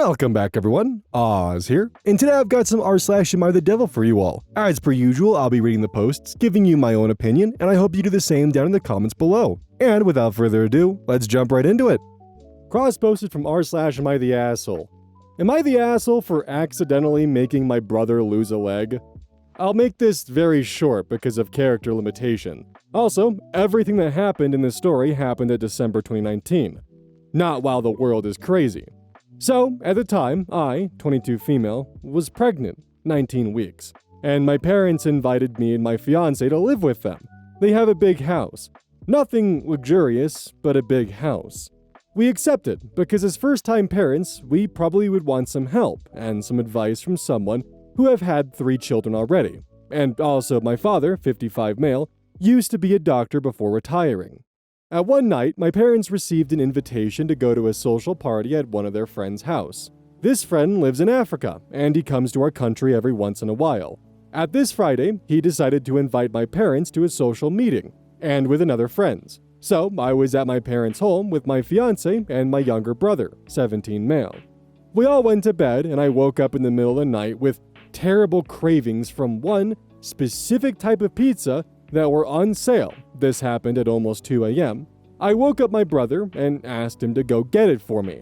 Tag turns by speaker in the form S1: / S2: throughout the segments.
S1: Welcome back everyone, Oz here, and today I've got some r/AmITheDevil for you all. As per usual, I'll be reading the posts, giving you my own opinion, and I hope you do the same down in the comments below. And without further ado, let's jump right into it. Cross-posted from r/AmITheAsshole. Am I the asshole for accidentally making my brother lose a leg? I'll make this very short because of character limitation. Also, everything that happened in this story happened at December 2019. Not while the world is crazy. So, at the time, I, 22 female, was pregnant, 19 weeks, and my parents invited me and my fiancé to live with them. They have a big house. Nothing luxurious, but a big house. We accepted, because as first-time parents, we probably would want some help and some advice from someone who have had 3 children already. And also, my father, 55 male, used to be a doctor before retiring. At one night, my parents received an invitation to go to a social party at one of their friends' house. This friend lives in Africa, and he comes to our country every once in a while. At this Friday, he decided to invite my parents to a social meeting, and with another friends. So, I was at my parents' home with my fiancé and my younger brother, 17 male. We all went to bed, and I woke up in the middle of the night with terrible cravings from one specific type of pizza that were on sale. This happened at almost 2 a.m. I woke up my brother and asked him to go get it for me.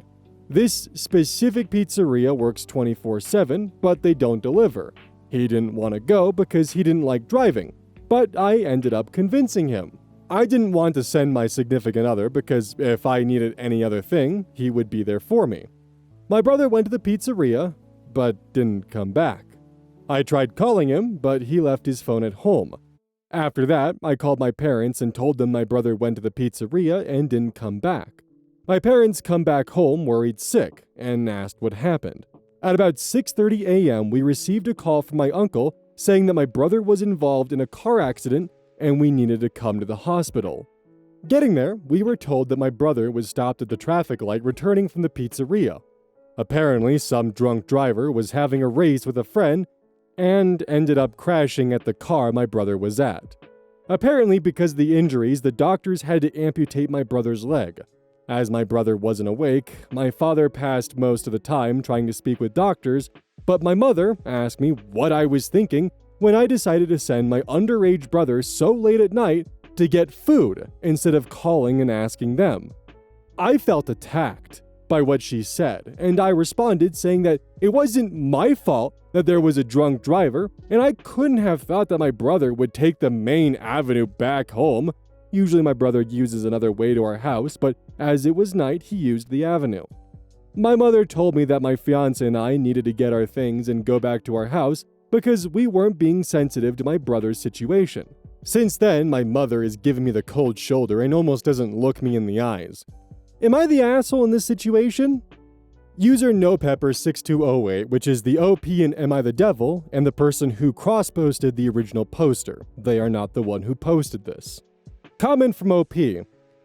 S1: This specific pizzeria works 24/7, but they don't deliver. He didn't want to go because he didn't like driving, but I ended up convincing him. I didn't want to send my significant other because if I needed any other thing, he would be there for me. My brother went to the pizzeria, but didn't come back. I tried calling him, but he left his phone at home. After that, I called my parents and told them my brother went to the pizzeria and didn't come back. My parents come back home worried sick and asked what happened. At about 6:30 a.m., we received a call from my uncle saying that my brother was involved in a car accident and we needed to come to the hospital. Getting there, we were told that my brother was stopped at the traffic light returning from the pizzeria. Apparently, some drunk driver was having a race with a friend and ended up crashing at the car my brother was at. Apparently, because of the injuries, the doctors had to amputate my brother's leg. As my brother wasn't awake, my father passed most of the time trying to speak with doctors, but my mother asked me what I was thinking when I decided to send my underage brother so late at night to get food instead of calling and asking them. I felt attacked by what she said, and I responded saying that it wasn't my fault that there was a drunk driver, and I couldn't have thought that my brother would take the main avenue back home. Usually my brother uses another way to our house, but as it was night, he used the avenue. My mother told me that my fiancé and I needed to get our things and go back to our house because we weren't being sensitive to my brother's situation. Since then, my mother is giving me the cold shoulder and almost doesn't look me in the eyes. Am I the asshole in this situation? User NoPepper6208, which is the OP in AmITheDevil, and the person who cross-posted the original poster. They are not the one who posted this. Comment from OP.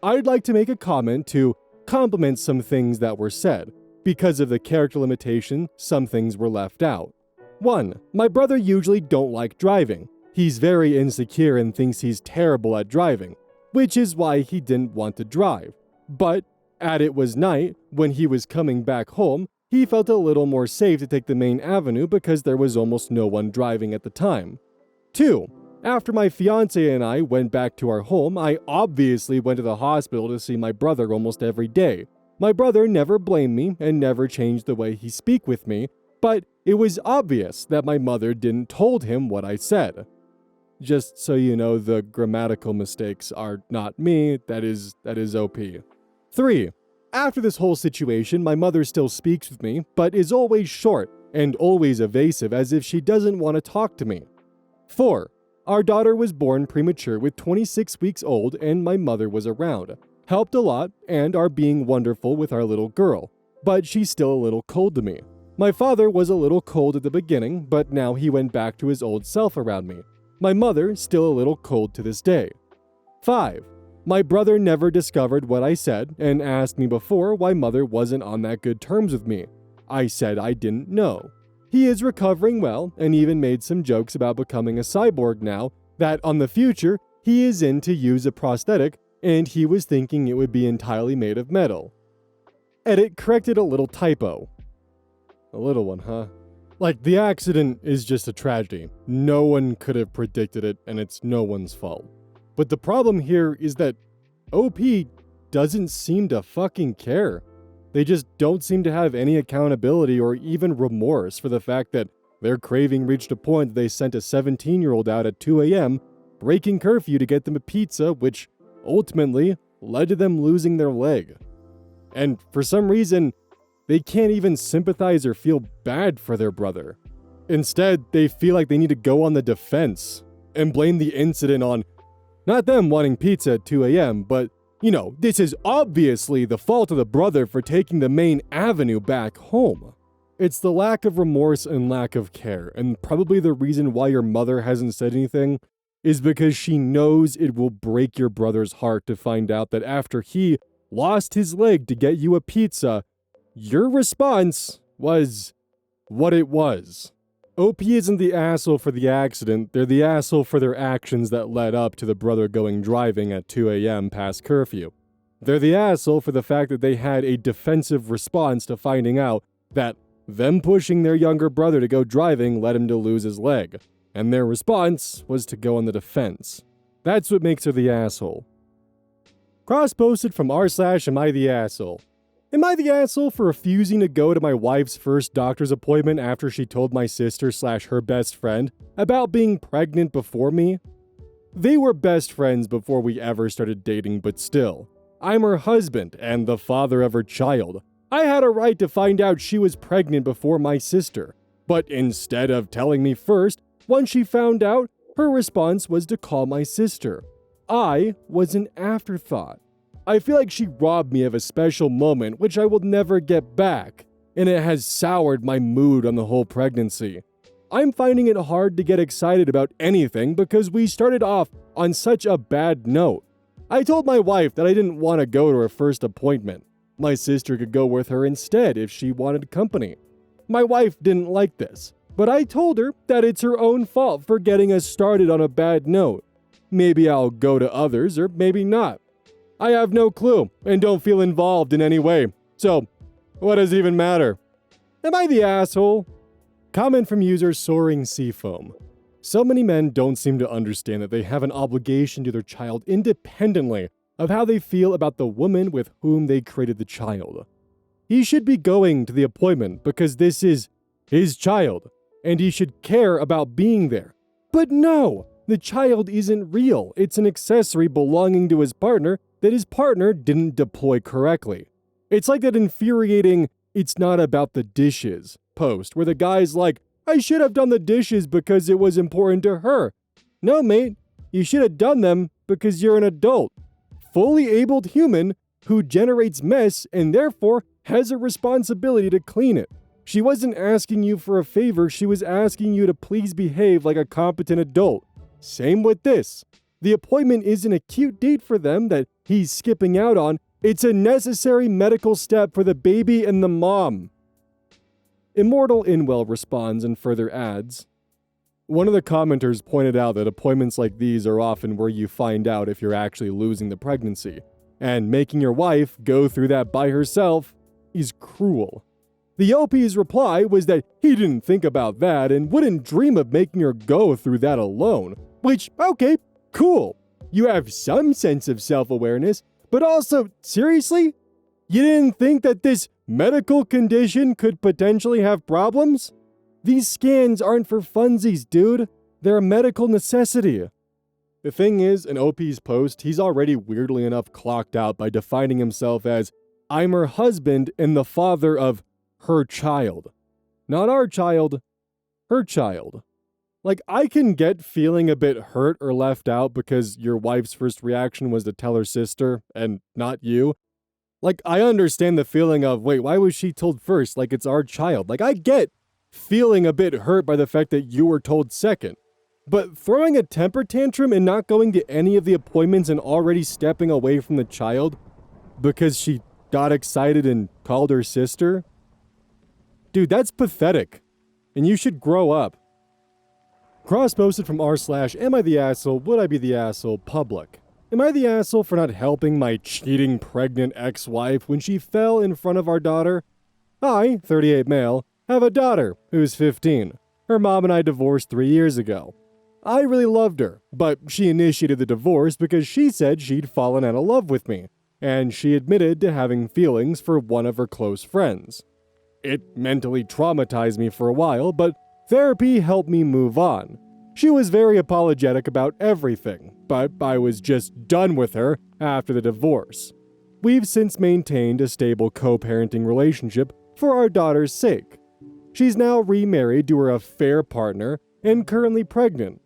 S1: I'd like to make a comment to compliment some things that were said. Because of the character limitation, some things were left out. 1. My brother usually don't like driving. He's very insecure and thinks he's terrible at driving, which is why he didn't want to drive. But as it was night, when he was coming back home, he felt a little more safe to take the main avenue because there was almost no one driving at the time. 2. After my fiancé and I went back to our home, I obviously went to the hospital to see my brother almost every day. My brother never blamed me and never changed the way he speak with me, but it was obvious that my mother didn't told him what I said. Just so you know, the grammatical mistakes are not me, that is OP. 3. After this whole situation, my mother still speaks with me, but is always short and always evasive as if she doesn't want to talk to me. 4. Our daughter was born premature with 26 weeks old and my mother was around, helped a lot, and are being wonderful with our little girl, but she's still a little cold to me. My father was a little cold at the beginning, but now he went back to his old self around me. My mother still a little cold to this day. 5. My brother never discovered what I said and asked me before why mother wasn't on that good terms with me. I said I didn't know. He is recovering well and even made some jokes about becoming a cyborg now, that on the future he is in to use a prosthetic and he was thinking it would be entirely made of metal. Edit corrected a little typo. A little one, huh? Like, the accident is just a tragedy. No one could have predicted it, and it's no one's fault. But the problem here is that OP doesn't seem to fucking care. They just don't seem to have any accountability or even remorse for the fact that their craving reached a point that they sent a 17-year-old out at 2 a.m., breaking curfew to get them a pizza, which ultimately led to them losing their leg. And for some reason, they can't even sympathize or feel bad for their brother. Instead, they feel like they need to go on the defense and blame the incident on not them wanting pizza at 2 a.m., but, this is obviously the fault of the brother for taking the main avenue back home. It's the lack of remorse and lack of care, and probably the reason why your mother hasn't said anything is because she knows it will break your brother's heart to find out that after he lost his leg to get you a pizza, your response was what it was. OP isn't the asshole for the accident, they're the asshole for their actions that led up to the brother going driving at 2 a.m. past curfew. They're the asshole for the fact that they had a defensive response to finding out that them pushing their younger brother to go driving led him to lose his leg, and their response was to go on the defense. That's what makes her the asshole. Cross-posted from r/AmITheAsshole. Am I the asshole for refusing to go to my wife's first doctor's appointment after she told my sister/her best friend about being pregnant before me? They were best friends before we ever started dating, but still, I'm her husband and the father of her child. I had a right to find out she was pregnant before my sister, but instead of telling me first, once she found out, her response was to call my sister. I was an afterthought. I feel like she robbed me of a special moment which I will never get back, and it has soured my mood on the whole pregnancy. I'm finding it hard to get excited about anything because we started off on such a bad note. I told my wife that I didn't want to go to her first appointment. My sister could go with her instead if she wanted company. My wife didn't like this, but I told her that it's her own fault for getting us started on a bad note. Maybe I'll go to others or maybe not. I have no clue and don't feel involved in any way. So, what does it even matter? Am I the asshole? Comment from user Soaring Seafoam. So many men don't seem to understand that they have an obligation to their child independently of how they feel about the woman with whom they created the child. He should be going to the appointment because this is his child, and he should care about being there. But no, the child isn't real. It's an accessory belonging to his partner that his partner didn't deploy correctly. It's like that infuriating "it's not about the dishes" post where the guy's like, I should have done the dishes because it was important to her. No, mate, you should have done them because you're an adult, fully abled human who generates mess and therefore has a responsibility to clean it. She wasn't asking you for a favor, she was asking you to please behave like a competent adult. Same with this. The appointment isn't a cute date for them that he's skipping out on, it's a necessary medical step for the baby and the mom. Immortal Inwell responds and further adds, one of the commenters pointed out that appointments like these are often where you find out if you're actually losing the pregnancy, and making your wife go through that by herself is cruel. The OP's reply was that he didn't think about that and wouldn't dream of making her go through that alone, which, okay, cool. You have some sense of self-awareness, but also, seriously? You didn't think that this medical condition could potentially have problems? These scans aren't for funsies, dude. They're a medical necessity. The thing is, in OP's post, he's already weirdly enough clocked out by defining himself as, I'm her husband and the father of her child. Not our child, her child. Like, I can get feeling a bit hurt or left out because your wife's first reaction was to tell her sister and not you. Like, I understand the feeling of, wait, why was she told first? Like, it's our child. Like, I get feeling a bit hurt by the fact that you were told second. But throwing a temper tantrum and not going to any of the appointments and already stepping away from the child because she got excited and called her sister? Dude, that's pathetic. And you should grow up. Cross-posted from r/AmITheAsshole, would I be the asshole public? Am I the asshole for not helping my cheating pregnant ex-wife when she fell in front of our daughter? I, 38 male, Have a daughter who's 15. Her mom and I divorced 3 years ago. I really loved her, but she initiated the divorce because she said she'd fallen out of love with me, and she admitted to having feelings for one of her close friends. It mentally traumatized me for a while, but therapy helped me move on. She was very apologetic about everything, but I was just done with her after the divorce. We've since maintained a stable co-parenting relationship for our daughter's sake. She's now remarried to her affair partner and currently pregnant.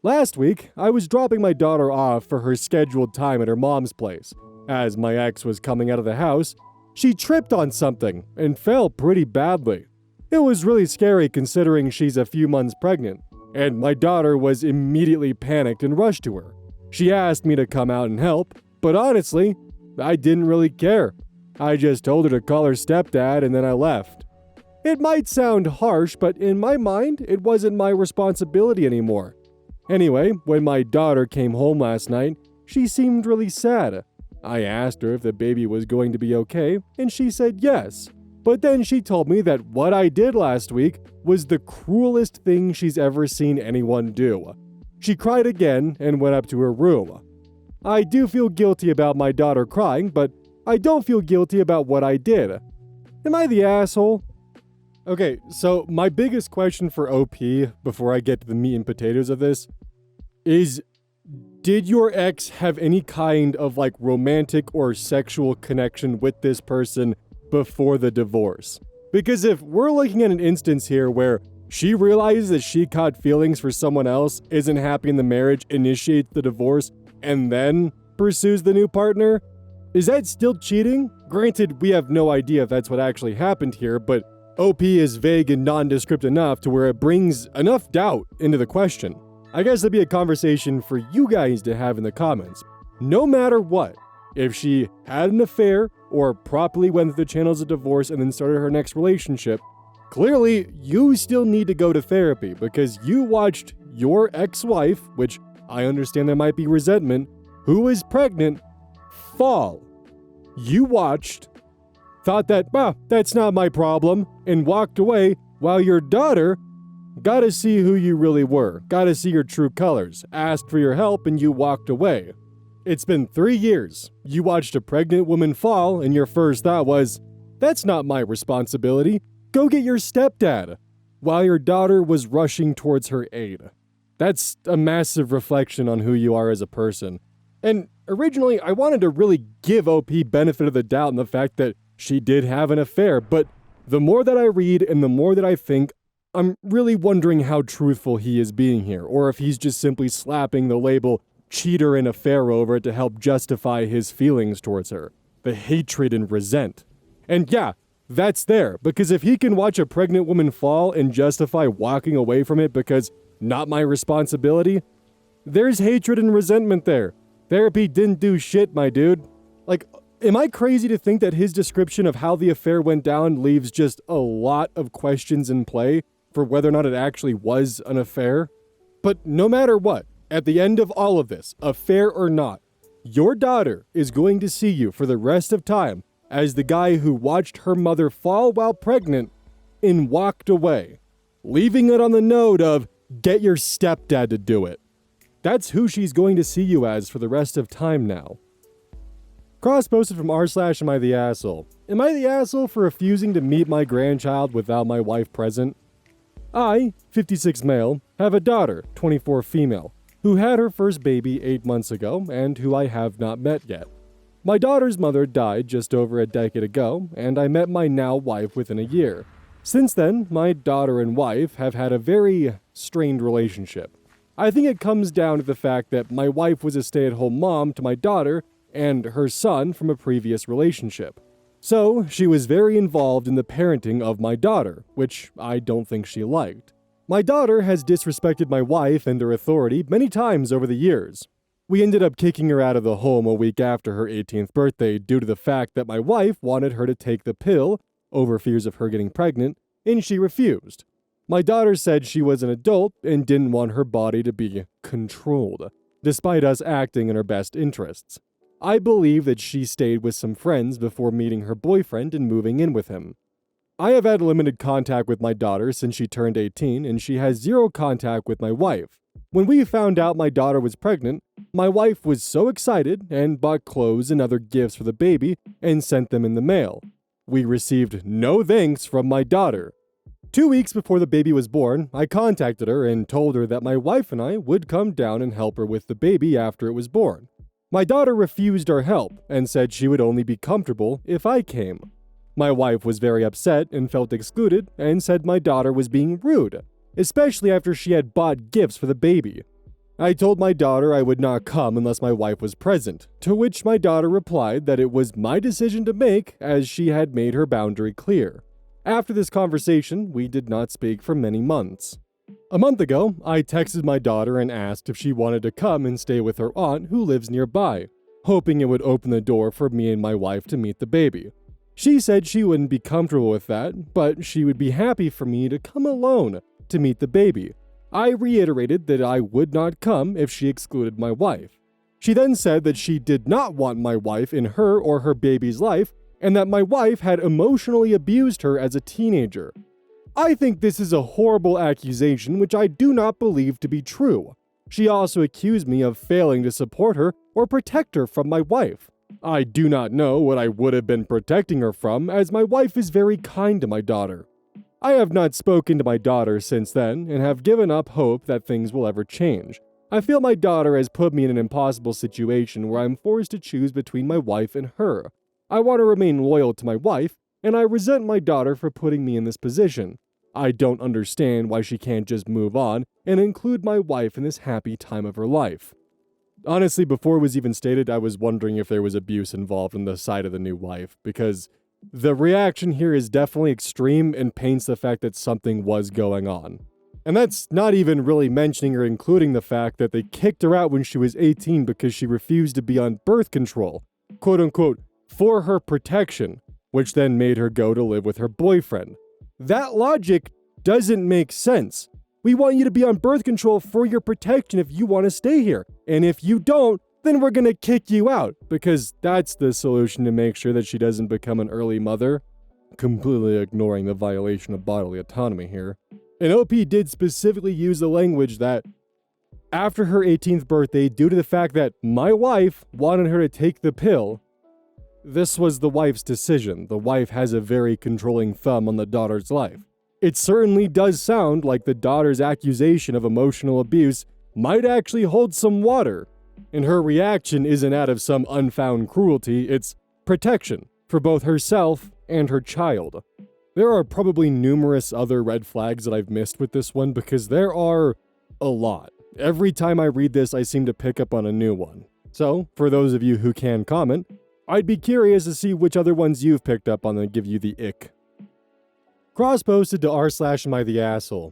S1: Last week, I was dropping my daughter off for her scheduled time at her mom's place. As my ex was coming out of the house, she tripped on something and fell pretty badly. It was really scary considering she's a few months pregnant, and my daughter was immediately panicked and rushed to her. She asked me to come out and help, but honestly, I didn't really care. I just told her to call her stepdad and then I left. It might sound harsh, but in my mind, it wasn't my responsibility anymore. Anyway, when my daughter came home last night, she seemed really sad. I asked her if the baby was going to be okay, and she said yes. But then she told me that what I did last week was the cruelest thing she's ever seen anyone do. She cried again and went up to her room. I do feel guilty about my daughter crying, but I don't feel guilty about what I did. Am I the asshole? Okay, so my biggest question for OP, before I get to the meat and potatoes of this, is did your ex have any kind of romantic or sexual connection with this person before the divorce? Because if we're looking at an instance here where she realizes that she caught feelings for someone else, isn't happy in the marriage, initiates the divorce, and then pursues the new partner, is that still cheating? Granted, we have no idea if that's what actually happened here, but OP is vague and nondescript enough to where it brings enough doubt into the question. I guess that'd be a conversation for you guys to have in the comments. No matter what, if she had an affair or properly went through the channels of divorce and then started her next relationship, clearly you still need to go to therapy because you watched your ex-wife, which I understand there might be resentment, who is pregnant, fall. You watched, thought that, that's not my problem, and walked away while your daughter got to see who you really were, got to see your true colors, asked for your help, and you walked away. It's been 3 years. You watched a pregnant woman fall, and your first thought was, that's not my responsibility. Go get your stepdad, while your daughter was rushing towards her aid. That's a massive reflection on who you are as a person. And originally, I wanted to really give OP benefit of the doubt in the fact that she did have an affair, but the more that I read and the more that I think, I'm really wondering how truthful he is being here, or if he's just simply slapping the label cheater and affair over it to help justify his feelings towards her, the hatred and resent. And yeah, that's there, because if he can watch a pregnant woman fall and justify walking away from it because not my responsibility, there's hatred and resentment there. Therapy didn't do shit, my dude. Am I crazy to think that his description of how the affair went down leaves just a lot of questions in play for whether or not it actually was an affair? But no matter what, at the end of all of this, affair or not, your daughter is going to see you for the rest of time as the guy who watched her mother fall while pregnant and walked away, leaving it on the note of, get your stepdad to do it. That's who she's going to see you as for the rest of time now. Cross-posted from r/AmITheAsshole. Am I the asshole for refusing to meet my grandchild without my wife present? I, 56 male, have a daughter, 24 female, who had her first baby 8 months ago and who I have not met yet. My daughter's mother died just over a decade ago, and I met my now wife within a year. Since then, my daughter and wife have had a very strained relationship. I think it comes down to the fact that my wife was a stay-at-home mom to my daughter and her son from a previous relationship. So, she was very involved in the parenting of my daughter, which I don't think she liked. My daughter has disrespected my wife and her authority many times over the years. We ended up kicking her out of the home a week after her 18th birthday due to the fact that my wife wanted her to take the pill, over fears of her getting pregnant, and she refused. My daughter said she was an adult and didn't want her body to be controlled, despite us acting in her best interests. I believe that she stayed with some friends before meeting her boyfriend and moving in with him. I have had limited contact with my daughter since she turned 18, and she has zero contact with my wife. When we found out my daughter was pregnant, my wife was so excited and bought clothes and other gifts for the baby and sent them in the mail. We received no thanks from my daughter. 2 weeks before the baby was born, I contacted her and told her that my wife and I would come down and help her with the baby after it was born. My daughter refused our help and said she would only be comfortable if I came. My wife was very upset and felt excluded and said my daughter was being rude, especially after she had bought gifts for the baby. I told my daughter I would not come unless my wife was present, to which my daughter replied that it was my decision to make as she had made her boundary clear. After this conversation, we did not speak for many months. A month ago, I texted my daughter and asked if she wanted to come and stay with her aunt who lives nearby, hoping it would open the door for me and my wife to meet the baby. She said she wouldn't be comfortable with that, but she would be happy for me to come alone to meet the baby. I reiterated that I would not come if she excluded my wife. She then said that she did not want my wife in her or her baby's life, and that my wife had emotionally abused her as a teenager. I think this is a horrible accusation which I do not believe to be true. She also accused me of failing to support her or protect her from my wife. I do not know what I would have been protecting her from, as my wife is very kind to my daughter. I have not spoken to my daughter since then and have given up hope that things will ever change. I feel my daughter has put me in an impossible situation where I'm forced to choose between my wife and her. I want to remain loyal to my wife, and I resent my daughter for putting me in this position. I don't understand why she can't just move on and include my wife in this happy time of her life. Honestly, before it was even stated, I was wondering if there was abuse involved on the side of the new wife, because the reaction here is definitely extreme and paints the fact that something was going on. And that's not even really mentioning or including the fact that they kicked her out when she was 18 because she refused to be on birth control, quote unquote, for her protection, which then made her go to live with her boyfriend. That logic doesn't make sense. We want you to be on birth control for your protection if you want to stay here. And if you don't, then we're going to kick you out, because that's the solution to make sure that she doesn't become an early mother. Completely ignoring the violation of bodily autonomy here. And OP did specifically use the language that after her 18th birthday, due to the fact that my wife wanted her to take the pill, this was the wife's decision. The wife has a very controlling thumb on the daughter's life. It certainly does sound like the daughter's accusation of emotional abuse might actually hold some water, and her reaction isn't out of some unfound cruelty, it's protection for both herself and her child. There are probably numerous other red flags that I've missed with this one because there are a lot. Every time I read this, I seem to pick up on a new one. So, for those of you who can comment, I'd be curious to see which other ones you've picked up on that give you the ick. Cross-posted to r/AmITheAsshole.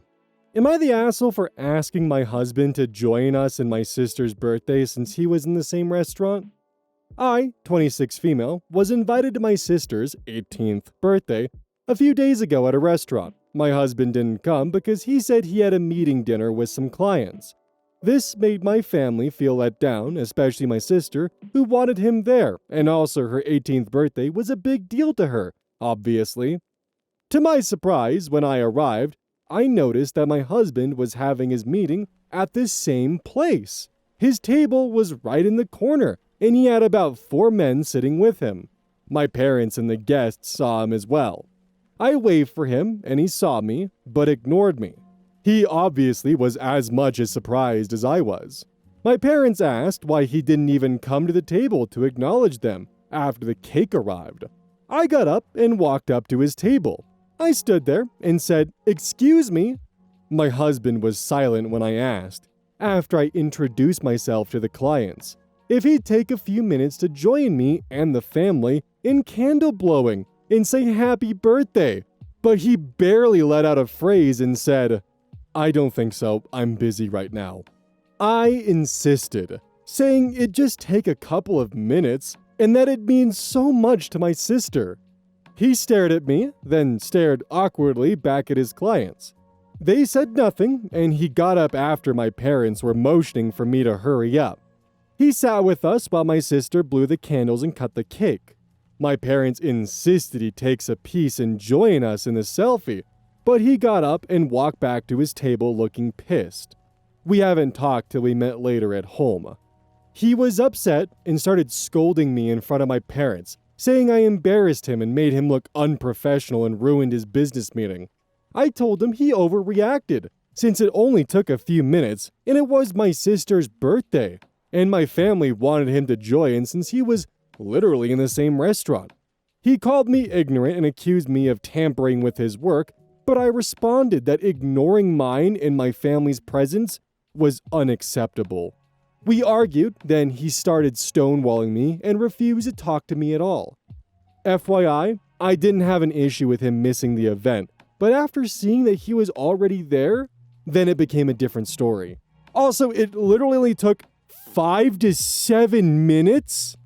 S1: Am I the asshole for asking my husband to join us in my sister's birthday since he was in the same restaurant? I, 26 female, was invited to my sister's 18th birthday a few days ago at a restaurant. My husband didn't come because he said he had a meeting dinner with some clients. This made my family feel let down, especially my sister, who wanted him there, and also her 18th birthday was a big deal to her, obviously. To my surprise, when I arrived, I noticed that my husband was having his meeting at the same place. His table was right in the corner, and he had about 4 men sitting with him. My parents and the guests saw him as well. I waved for him, and he saw me, but ignored me. He obviously was as much as surprised as I was. My parents asked why he didn't even come to the table to acknowledge them after the cake arrived. I got up and walked up to his table. I stood there and said, "Excuse me." My husband was silent when I asked, after I introduced myself to the clients, if he'd take a few minutes to join me and the family in candle blowing and say happy birthday. But he barely let out a phrase and said, "I don't think so, I'm busy right now." I insisted, saying it'd just take a couple of minutes and that it means so much to my sister. He stared at me, then stared awkwardly back at his clients. They said nothing, and he got up after my parents were motioning for me to hurry up. He sat with us while my sister blew the candles and cut the cake. My parents insisted he takes a piece and join us in the selfie, but he got up and walked back to his table looking pissed. We haven't talked till we met later at home. He was upset and started scolding me in front of my parents, saying I embarrassed him and made him look unprofessional and ruined his business meeting. I told him he overreacted, since it only took a few minutes and it was my sister's birthday, and my family wanted him to join since he was literally in the same restaurant. He called me ignorant and accused me of tampering with his work, but I responded that ignoring mine in my family's presence was unacceptable. We argued, then he started stonewalling me and refused to talk to me at all. FYI, I didn't have an issue with him missing the event, but after seeing that he was already there, then it became a different story. Also, it literally only took 5 to 7 minutes?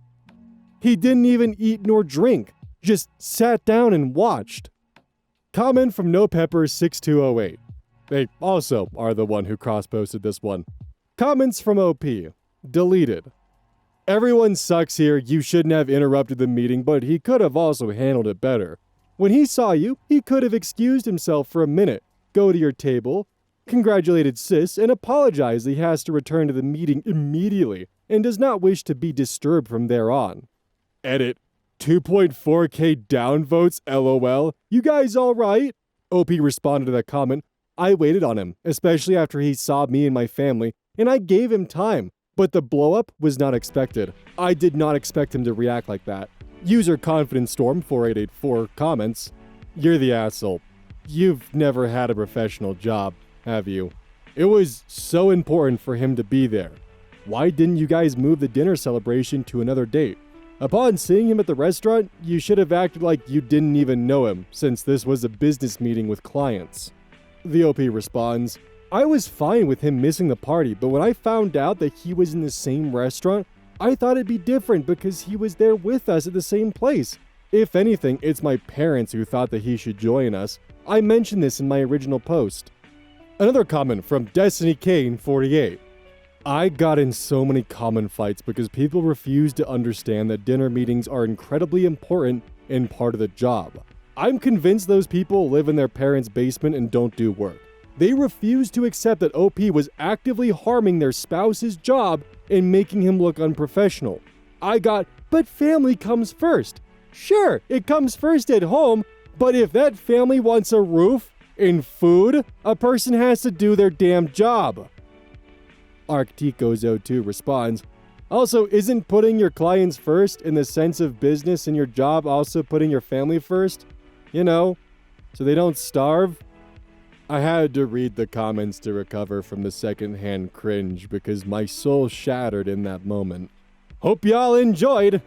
S1: He didn't even eat nor drink, just sat down and watched. Comment from NoPepper6208. They also are the one who cross-posted this one. Comments from OP. Deleted. Everyone sucks here, you shouldn't have interrupted the meeting, but he could have also handled it better. When he saw you, he could have excused himself for a minute, go to your table, congratulated sis, and apologized that he has to return to the meeting immediately and does not wish to be disturbed from there on. Edit. 2.4k downvotes, lol. You guys alright? OP responded to that comment. I waited on him, especially after he saw me and my family, and I gave him time, but the blow-up was not expected. I did not expect him to react like that. User Confidence Storm 4884 comments, "You're the asshole. You've never had a professional job, have you? It was so important for him to be there. Why didn't you guys move the dinner celebration to another date? Upon seeing him at the restaurant, you should have acted like you didn't even know him, since this was a business meeting with clients." The OP responds, I was fine with him missing the party, but when I found out that he was in the same restaurant, I thought it'd be different because he was there with us at the same place. If anything, it's my parents who thought that he should join us. I mentioned this in my original post. Another comment from Destiny Kane 48. I got in so many comment fights because people refuse to understand that dinner meetings are incredibly important and part of the job. I'm convinced those people live in their parents' basement and don't do work. They refuse to accept that OP was actively harming their spouse's job and making him look unprofessional. I got, but family comes first. Sure, it comes first at home, but if that family wants a roof and food, a person has to do their damn job. Arcticos02 responds, also, isn't putting your clients first in the sense of business and your job also putting your family first? You know, so they don't starve? I had to read the comments to recover from the secondhand cringe because my soul shattered in that moment. Hope y'all enjoyed!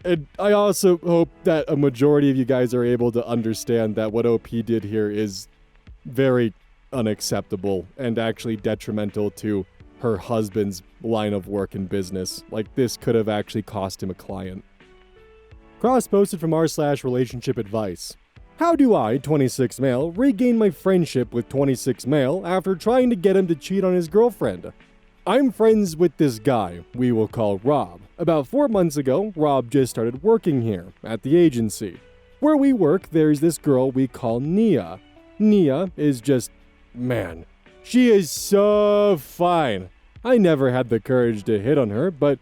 S1: And I also hope that a majority of you guys are able to understand that what OP did here is very unacceptable and actually detrimental to her husband's line of work and business. Like, this could have actually cost him a client. Cross-posted from r/relationship advice. How do I, 26 male, regain my friendship with 26 male after trying to get him to cheat on his girlfriend? I'm friends with this guy, we will call Rob. About 4 months ago, Rob just started working here, at the agency. Where we work, there's this girl we call Nia. Nia is just, man, she is so fine. I never had the courage to hit on her, but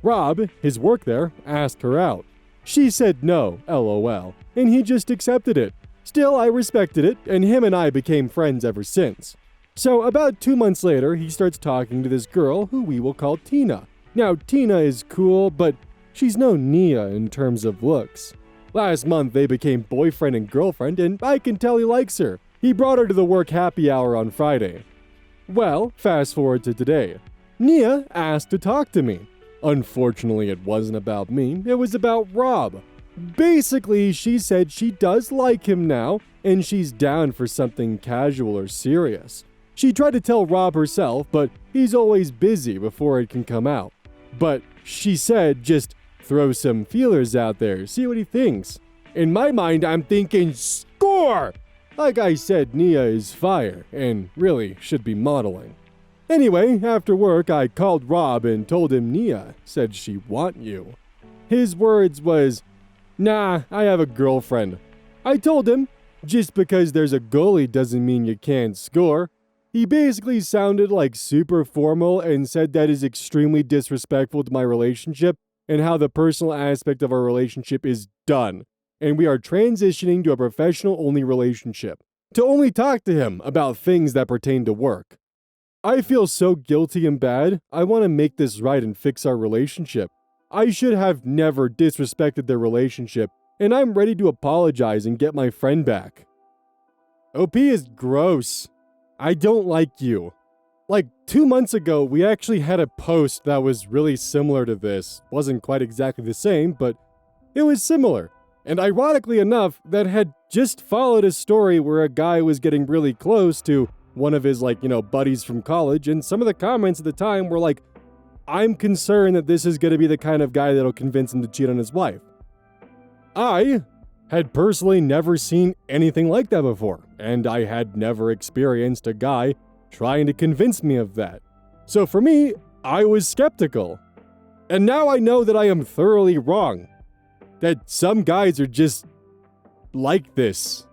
S1: Rob, his work there, asked her out. She said no, lol, and he just accepted it. Still, I respected it, and him and I became friends ever since. So about 2 months later, he starts talking to this girl who we will call Tina. Now, Tina is cool, but she's no Nia in terms of looks. Last month, they became boyfriend and girlfriend, and I can tell he likes her. He brought her to the work happy hour on Friday. Well, fast forward to today. Nia asked to talk to me. Unfortunately, it wasn't about me, it was about Rob. Basically, she said she does like him now, and she's down for something casual or serious. She tried to tell Rob herself, but he's always busy before it can come out. But she said just throw some feelers out there, see what he thinks. In my mind, I'm thinking, score! Like I said, Nia is fire, and really should be modeling. Anyway, after work, I called Rob and told him Nia said she want you. His words was, "Nah, I have a girlfriend." I told him, just because there's a goalie doesn't mean you can't score. He basically sounded like super formal and said that is extremely disrespectful to my relationship and how the personal aspect of our relationship is done, and we are transitioning to a professional-only relationship, to only talk to him about things that pertain to work. I feel so guilty and bad. I want to make this right and fix our relationship. I should have never disrespected their relationship, and I'm ready to apologize and get my friend back. OP is gross. I don't like you. Like 2 months ago, we actually had a post that was really similar to this. Wasn't quite exactly the same, but it was similar. And ironically enough, that had just followed a story where a guy was getting really close to one of his, buddies from college, and some of the comments at the time were like, I'm concerned that this is going to be the kind of guy that'll convince him to cheat on his wife. I had personally never seen anything like that before, and I had never experienced a guy trying to convince me of that. So for me, I was skeptical. And now I know that I am thoroughly wrong. That some guys are just like this.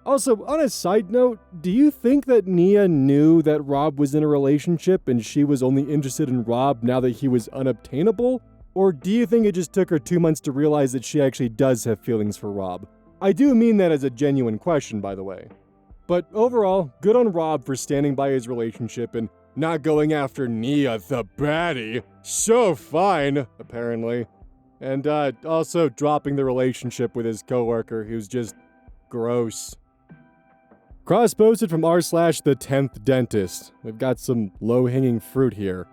S1: Also, on a side note, do you think that Nia knew that Rob was in a relationship and she was only interested in Rob now that he was unobtainable? Or do you think it just took her 2 months to realize that she actually does have feelings for Rob? I do mean that as a genuine question, by the way. But overall, good on Rob for standing by his relationship and not going after Nia the baddie. So fine, apparently. And also dropping the relationship with his coworker who's just gross. Cross-posted from r/the10th dentist. We've got some low-hanging fruit here.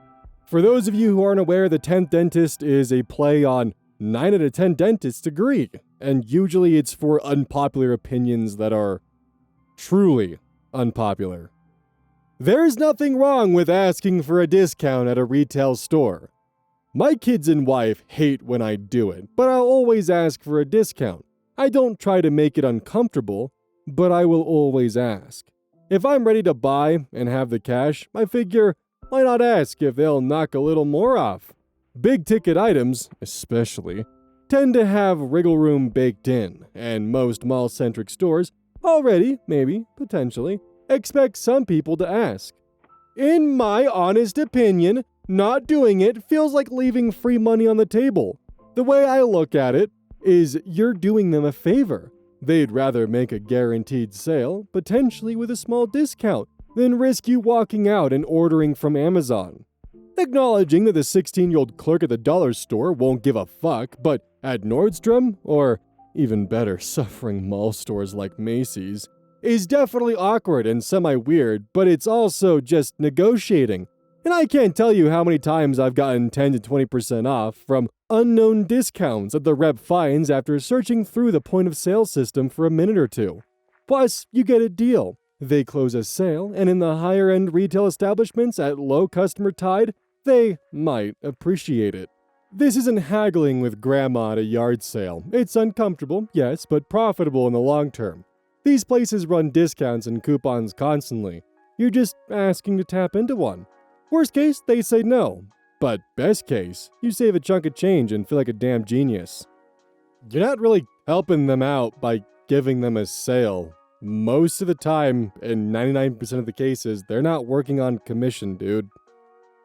S1: For those of you who aren't aware, the 10th dentist is a play on 9 out of 10 dentists agree, and usually it's for unpopular opinions that are truly unpopular. There's nothing wrong with asking for a discount at a retail store. My kids and wife hate when I do it, but I'll always ask for a discount. I don't try to make it uncomfortable, but I will always ask. If I'm ready to buy and have the cash, I figure, why not ask if they'll knock a little more off? Big ticket items, especially, tend to have wriggle room baked in, and most mall-centric stores already, maybe, potentially, expect some people to ask. In my honest opinion, not doing it feels like leaving free money on the table. The way I look at it is you're doing them a favor. They'd rather make a guaranteed sale, potentially with a small discount, than risk you walking out and ordering from Amazon. Acknowledging that the 16-year-old clerk at the dollar store won't give a fuck, but at Nordstrom, or even better, suffering mall stores like Macy's, is definitely awkward and semi-weird, but it's also just negotiating. And I can't tell you how many times I've gotten 10 to 20% off from unknown discounts that the rep finds after searching through the point-of-sale system for a minute or two. Plus, you get a deal. They close a sale, and in the higher-end retail establishments at low customer tide, they might appreciate it. This isn't haggling with grandma at a yard sale. It's uncomfortable, yes, but profitable in the long term. These places run discounts and coupons constantly. You're just asking to tap into one. Worst case, they say no. But best case, you save a chunk of change and feel like a damn genius. You're not really helping them out by giving them a sale. Most of the time, in 99% of the cases, they're not working on commission, dude.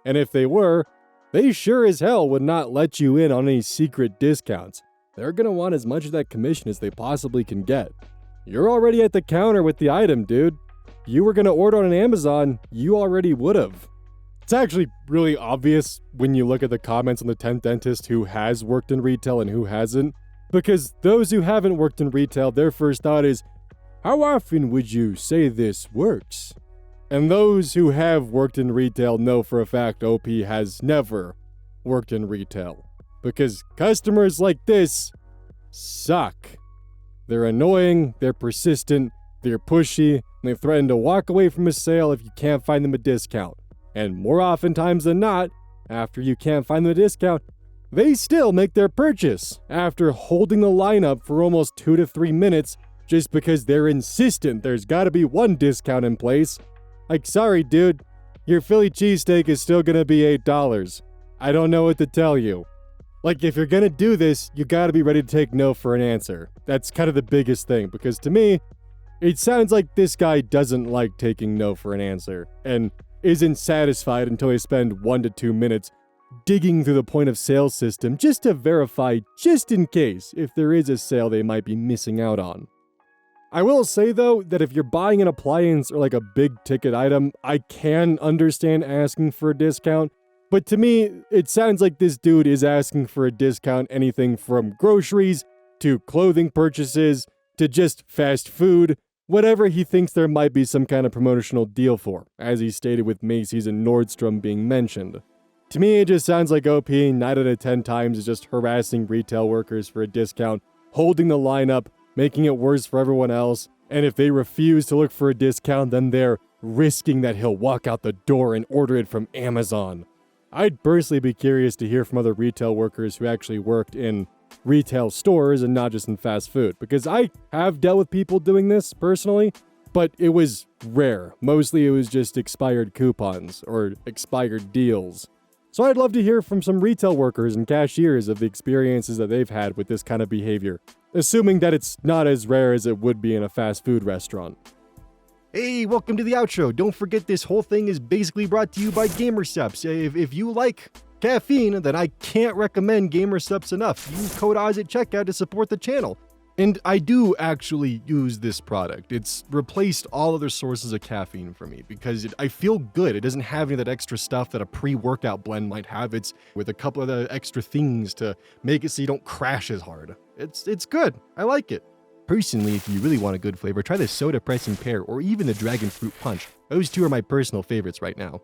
S1: And if they were, they sure as hell would not let you in on any secret discounts. They're gonna want as much of that commission as they possibly can get. You're already at the counter with the item, dude. You were gonna order on Amazon, you already would've. It's actually really obvious when you look at the comments on the 10th dentist who has worked in retail and who hasn't, because those who haven't worked in retail, their first thought is, how often would you say this works? And those who have worked in retail know for a fact OP has never worked in retail, because customers like this suck. They're annoying, they're persistent, they're pushy, and they threaten to walk away from a sale if you can't find them a discount. And more oftentimes than not, after you can't find them a discount, they still make their purchase after holding the line up for almost 2 to 3 minutes just because they're insistent there's gotta be one discount in place. Like, sorry dude, your Philly cheesesteak is still gonna be $8. I don't know what to tell you. Like, if you're gonna do this, you gotta be ready to take no for an answer. That's kind of the biggest thing, because to me, it sounds like this guy doesn't like taking no for an answer, and isn't satisfied until they spend 1 to 2 minutes digging through the point of sale system just to verify, just in case, if there is a sale they might be missing out on. I will say though, that if you're buying an appliance or like a big ticket item, I can understand asking for a discount, but to me, it sounds like this dude is asking for a discount anything from groceries, to clothing purchases, to just fast food, whatever he thinks there might be some kind of promotional deal for, as he stated with Macy's and Nordstrom being mentioned. To me, it just sounds like OP 9 out of 10 times is just harassing retail workers for a discount, holding the line up, making it worse for everyone else, and if they refuse to look for a discount, then they're risking that he'll walk out the door and order it from Amazon. I'd personally be curious to hear from other retail workers who actually worked in retail stores and not just in fast food, because I have dealt with people doing this personally, but it was rare. Mostly it was just expired coupons or expired deals. So I'd love to hear from some retail workers and cashiers of the experiences that they've had with this kind of behavior, assuming that it's not as rare as it would be in a fast food restaurant. Hey, welcome to the outro. Don't forget this whole thing is basically brought to you by GamerSupps. If you like caffeine, then I can't recommend GamerSupps enough. Use code OZ at checkout to support the channel. And I do actually use this product. It's replaced all other sources of caffeine for me because I feel good. It doesn't have any of that extra stuff that a pre-workout blend might have. It's with a couple of the extra things to make it so you don't crash as hard. It's good. I like it. Personally, if you really want a good flavor, try the Soda Pressing Pear or even the Dragon Fruit Punch. Those two are my personal favorites right now.